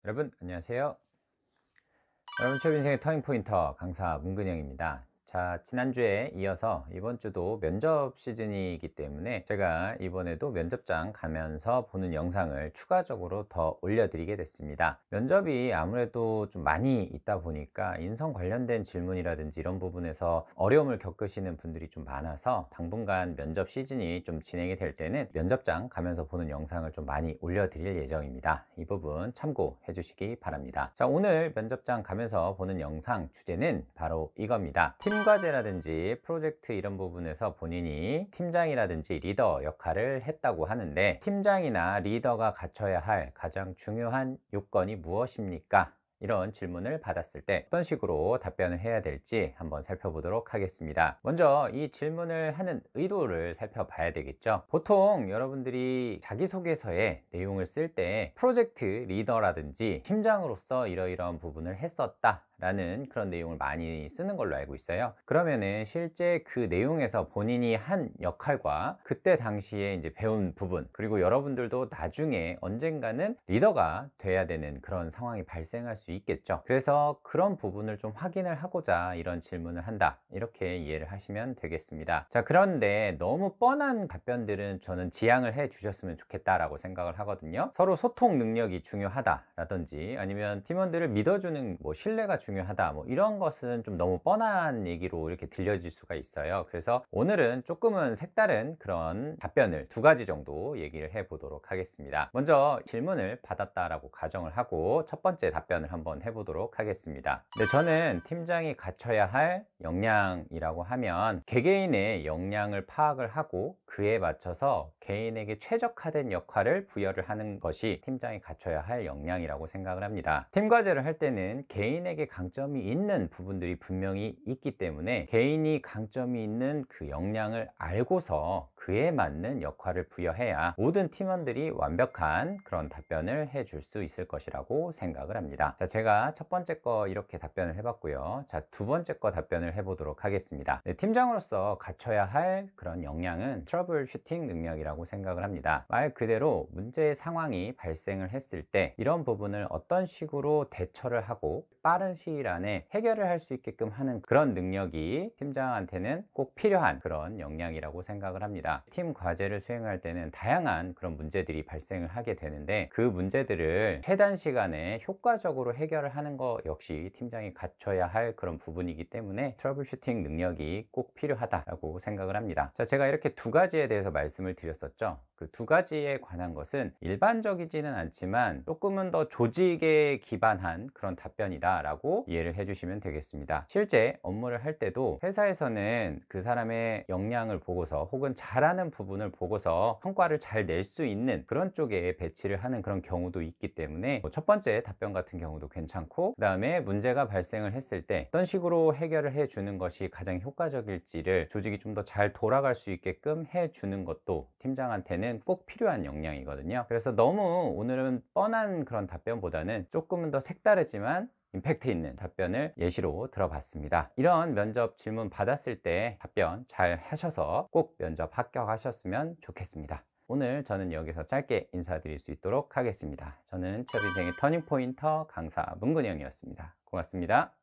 여러분 안녕하세요. 여러분 취업 인생의 터닝포인터 강사 문근영입니다. 자, 지난주에 이어서 이번 주도 면접 시즌이기 때문에 제가 이번에도 면접장 가면서 보는 영상을 추가적으로 더 올려드리게 됐습니다. 면접이 아무래도 좀 많이 있다 보니까 인성 관련된 질문이라든지 이런 부분에서 어려움을 겪으시는 분들이 좀 많아서 당분간 면접 시즌이 좀 진행이 될 때는 면접장 가면서 보는 영상을 좀 많이 올려드릴 예정입니다. 이 부분 참고해 주시기 바랍니다. 자, 오늘 면접장 가면서 보는 영상 주제는 바로 이겁니다. 팀 과제라든지 프로젝트 이런 부분에서 본인이 팀장이라든지 리더 역할을 했다고 하는데, 팀장이나 리더가 갖춰야 할 가장 중요한 요건이 무엇입니까? 이런 질문을 받았을 때 어떤 식으로 답변을 해야 될지 한번 살펴보도록 하겠습니다. 먼저 이 질문을 하는 의도를 살펴봐야 되겠죠. 보통 여러분들이 자기소개서에 내용을 쓸 때 프로젝트 리더라든지 팀장으로서 이러이러한 부분을 했었다 라는 그런 내용을 많이 쓰는 걸로 알고 있어요. 그러면은 실제 그 내용에서 본인이 한 역할과 그때 당시에 이제 배운 부분, 그리고 여러분들도 나중에 언젠가는 리더가 돼야 되는 그런 상황이 발생할 수 있겠죠. 그래서 그런 부분을 좀 확인을 하고자 이런 질문을 한다, 이렇게 이해를 하시면 되겠습니다. 자, 그런데 너무 뻔한 답변들은 저는 지양을 해 주셨으면 좋겠다라고 생각을 하거든요. 서로 소통 능력이 중요하다라든지 아니면 팀원들을 믿어주는 신뢰가 중요하다, 이런 것은 좀 너무 뻔한 얘기로 이렇게 들려질 수가 있어요. 그래서 오늘은 조금은 색다른 그런 답변을 두 가지 정도 얘기를 해 보도록 하겠습니다. 먼저 질문을 받았다라고 가정을 하고 첫 번째 답변을 한번 해보도록 하겠습니다. 네, 저는 팀장이 갖춰야 할 역량이라고 하면 개개인의 역량을 파악을 하고 그에 맞춰서 개인에게 최적화된 역할을 부여를 하는 것이 팀장이 갖춰야 할 역량이라고 생각을 합니다. 팀 과제를 할 때는 개인에게 강점이 있는 부분들이 분명히 있기 때문에 개인이 강점이 있는 그 역량을 알고서 그에 맞는 역할을 부여해야 모든 팀원들이 완벽한 그런 답변을 해줄 수 있을 것이라고 생각을 합니다. 자, 제가 첫 번째 거 이렇게 답변을 해봤고요. 자, 두 번째 거 답변을 해보도록 하겠습니다. 네, 팀장으로서 갖춰야 할 그런 역량은 트러블 슈팅 능력이라고 생각을 합니다. 말 그대로 문제 상황이 발생을 했을 때 이런 부분을 어떤 식으로 대처를 하고 빠른 시일 안에 해결을 할 수 있게끔 하는 그런 능력이 팀장한테는 꼭 필요한 그런 역량이라고 생각을 합니다. 팀 과제를 수행할 때는 다양한 그런 문제들이 발생을 하게 되는데 그 문제들을 최단 시간에 효과적으로 해결을 하는 것 역시 팀장이 갖춰야 할 그런 부분이기 때문에 트러블 슈팅 능력이 꼭 필요하다고 생각을 합니다. 자, 제가 이렇게 두 가지에 대해서 말씀을 드렸었죠. 그 두 가지에 관한 것은 일반적이지는 않지만 조금은 더 조직에 기반한 그런 답변이다 라고 이해를 해주시면 되겠습니다. 실제 업무를 할 때도 회사에서는 그 사람의 역량을 보고서 혹은 잘하는 부분을 보고서 성과를 잘 낼 수 있는 그런 쪽에 배치를 하는 그런 경우도 있기 때문에 첫 번째 답변 같은 경우도 괜찮고, 그 다음에 문제가 발생을 했을 때 어떤 식으로 해결을 해주는 것이 가장 효과적일지를 조직이 좀 더 잘 돌아갈 수 있게끔 해주는 것도 팀장한테는 꼭 필요한 역량이거든요. 그래서 너무 오늘은 뻔한 그런 답변보다는 조금은 더 색다르지만 임팩트 있는 답변을 예시로 들어봤습니다. 이런 면접 질문 받았을 때 답변 잘 하셔서 꼭 면접 합격하셨으면 좋겠습니다. 오늘 저는 여기서 짧게 인사드릴 수 있도록 하겠습니다. 저는 취업 인생의 터닝포인터 강사 문근영이었습니다. 고맙습니다.